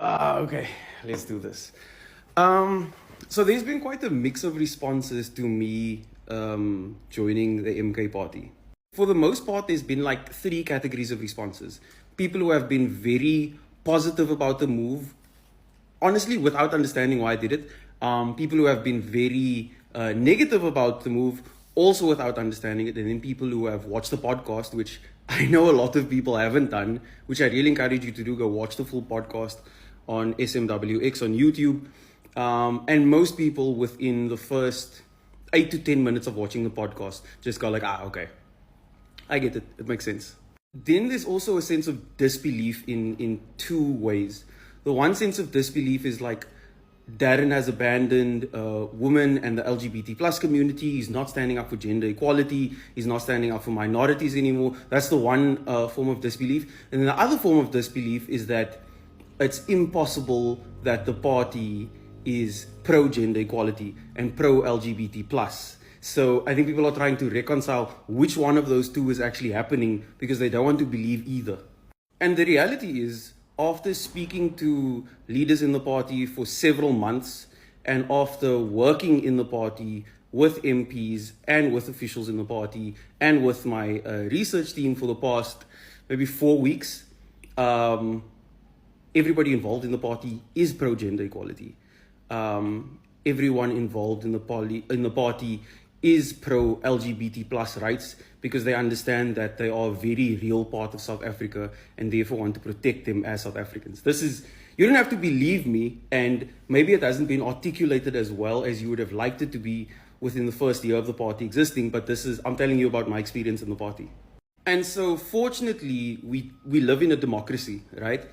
Okay, let's do this. So there's been quite a mix of responses to me joining the MK party. For the most part, there's been like three categories of responses. People who have been very positive about the move, honestly, without understanding why I did it. People who have been very negative about the move, also without understanding it. And then people who have watched the podcast, which I know a lot of people haven't done, which I really encourage you to do. Go watch the full podcast on SMWX on YouTube. And most people within the first 8 to 10 minutes of watching the podcast just go like, okay, I get it. It makes sense. Then there's also a sense of disbelief in two ways. The one sense of disbelief is like Darren has abandoned women and the LGBT plus community. He's not standing up for gender equality. He's not standing up for minorities anymore. That's the one form of disbelief. And then the other form of disbelief is that it's impossible that the party is pro-gender equality and pro-LGBT plus. So I think people are trying to reconcile which one of those two is actually happening because they don't want to believe either. And the reality is, after speaking to leaders in the party for several months and after working in the party with MPs and with officials in the party and with my research team for the past maybe 4 weeks, everybody involved in the party is pro-gender equality. Everyone involved in the party is pro-LGBT plus rights because they understand that they are a very real part of South Africa and therefore want to protect them as South Africans. You don't have to believe me, and maybe it hasn't been articulated as well as you would have liked it to be within the first year of the party existing, but I'm telling you about my experience in the party. And so fortunately, we live in a democracy, right?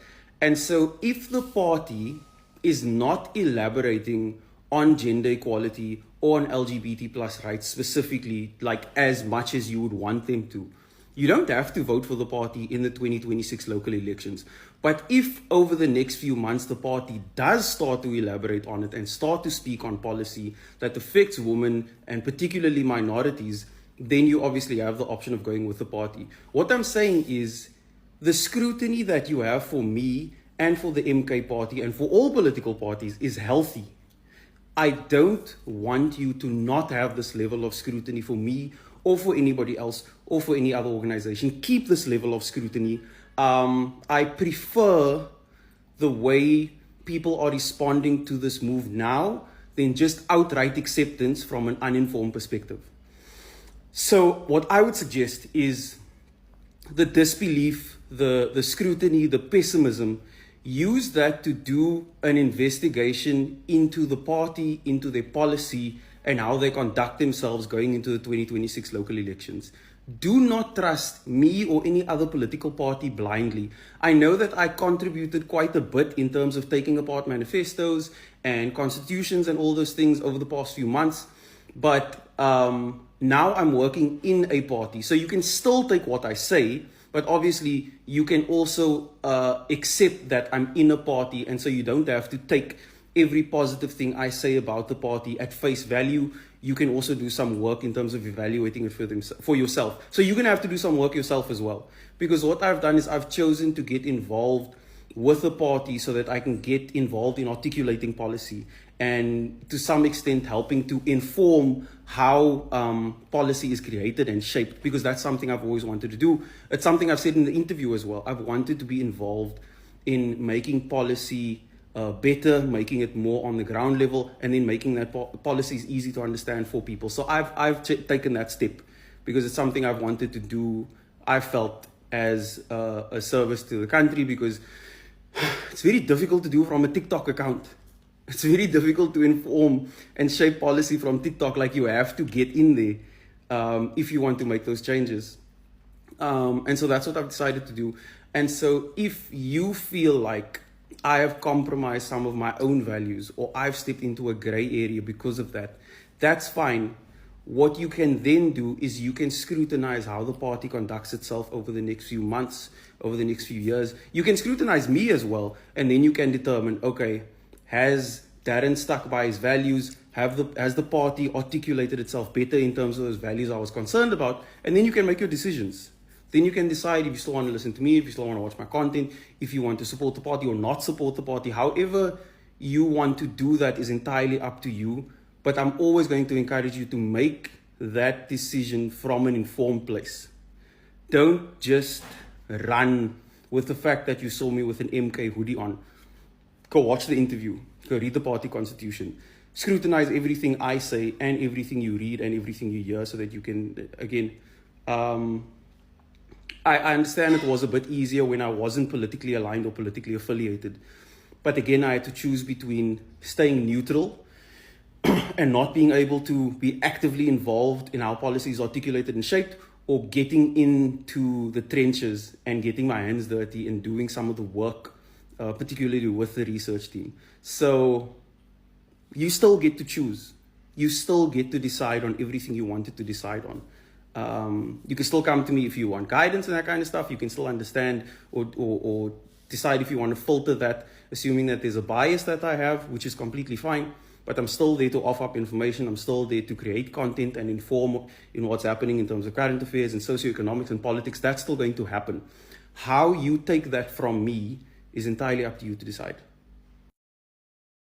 And so if the party is not elaborating on gender equality or on LGBT plus rights specifically, like as much as you would want them to, you don't have to vote for the party in the 2026 local elections. But if over the next few months the party does start to elaborate on it and start to speak on policy that affects women and particularly minorities, then you obviously have the option of going with the party. What I'm saying is the scrutiny that you have for me and for the MK party and for all political parties is healthy. I don't want you to not have this level of scrutiny for me or for anybody else or for any other organization. Keep this level of scrutiny. I prefer the way people are responding to this move now than just outright acceptance from an uninformed perspective. So what I would suggest is the disbelief, the scrutiny, the pessimism, use that to do an investigation into the party, into their policy, and how they conduct themselves going into the 2026 local elections. Do not trust me or any other political party blindly. I know that I contributed quite a bit in terms of taking apart manifestos and constitutions and all those things over the past few months, but now I'm working in a party. So you can still take what I say, but obviously, you can also accept that I'm in a party, and so you don't have to take every positive thing I say about the party at face value. You can also do some work in terms of evaluating it for yourself. So you're going to have to do some work yourself as well. Because what I've done is I've chosen to get involved with the party so that I can get involved in articulating policy and to some extent helping to inform how policy is created and shaped, because that's something I've always wanted to do. It's something I've said in the interview as well. I've wanted to be involved in making policy better, making it more on the ground level, and then making that policies easy to understand for people. So I've taken that step because it's something I've wanted to do, I felt, as a service to the country, because it's very difficult to do from a TikTok account. It's very difficult to inform and shape policy from TikTok. Like, you have to get in there if you want to make those changes. And so that's what I've decided to do. And so if you feel like I have compromised some of my own values or I've stepped into a gray area because of that, that's fine. What you can then do is you can scrutinize how the party conducts itself over the next few months, over the next few years. You can scrutinize me as well, and then you can determine, okay, has Darren stuck by his values? Has the party articulated itself better in terms of those values I was concerned about? And then you can make your decisions. Then you can decide if you still want to listen to me, if you still want to watch my content, if you want to support the party or not support the party. However you want to do that is entirely up to you. But I'm always going to encourage you to make that decision from an informed place. Don't just run with the fact that you saw me with an MK hoodie on. Go watch the interview. Go read the party constitution. Scrutinize everything I say and everything you read and everything you hear so that you can, again, I understand it was a bit easier when I wasn't politically aligned or politically affiliated. But again, I had to choose between staying neutral and not being able to be actively involved in how policy is articulated and shaped, or getting into the trenches and getting my hands dirty and doing some of the work, particularly with the research team. So you still get to choose. You still get to decide on everything you wanted to decide on. You can still come to me if you want guidance and that kind of stuff. You can still understand or decide if you want to filter that, assuming that there's a bias that I have, which is completely fine. But I'm still there to offer up information. I'm still there to create content and inform in what's happening in terms of current affairs and socioeconomics and politics. That's still going to happen. How you take that from me is entirely up to you to decide.